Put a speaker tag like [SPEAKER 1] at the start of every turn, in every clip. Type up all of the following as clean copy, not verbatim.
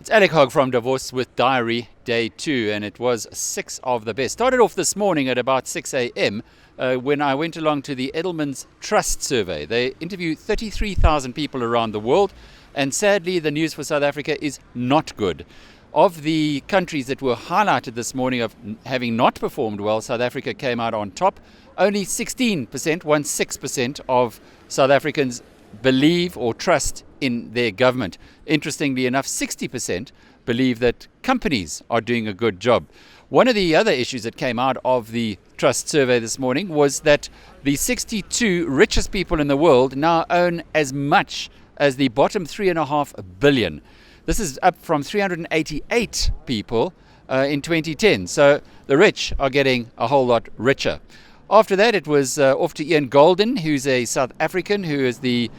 [SPEAKER 1] It's Alec Hogg from Davos with Diary Day 2, and it was 6 of the best. Started off this morning at about 6 a.m. When I went along to the Edelman's Trust Survey. They interviewed 33,000 people around the world, and sadly the news for South Africa is not good. Of the countries that were highlighted this morning of having not performed well, South Africa came out on top. Only 16% of South Africans believe or trust in their government. Interestingly enough, 60% believe that companies are doing a good job. One of the other issues that came out of the Trust Survey this morning was that the 62 richest people in the world now own as much as the bottom 3.5 billion. This is up from 388 people in 2010. So the rich are getting a whole lot richer. After that, it was off to Goldin, who's a South African, who is the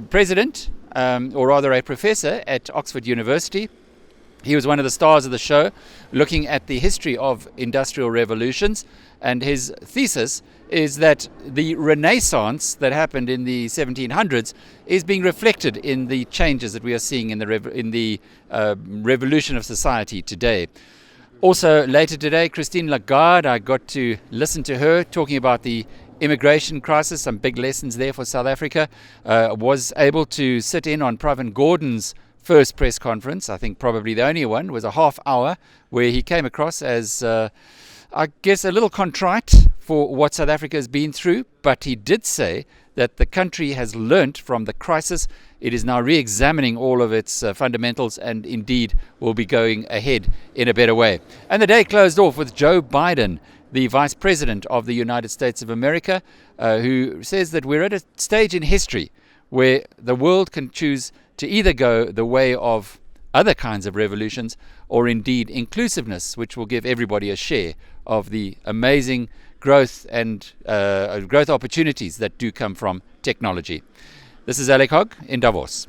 [SPEAKER 1] president, or rather a professor at Oxford University. He was one of the stars of the show, looking at the history of industrial revolutions. And his thesis is that the Renaissance that happened in the 1700s is being reflected in the changes that we are seeing in the revolution of society today. Also later today, Christine Lagarde, I got to listen to her talking about the immigration crisis, some big lessons there for South Africa. Was able to sit in on Pravin Gordhan's first press conference, I think probably the only one, was a half hour where he came across as, I guess, a little contrite for what South Africa has been through, but he did say that the country has learnt from the crisis. It is now re-examining all of its fundamentals and indeed will be going ahead in a better way. And the day closed off with Joe Biden, the Vice President of the United States of America, who says that we're at a stage in history where the world can choose to either go the way of other kinds of revolutions or indeed inclusiveness, which will give everybody a share of the amazing growth and growth opportunities that do come from technology. This is Alec Hogg in Davos.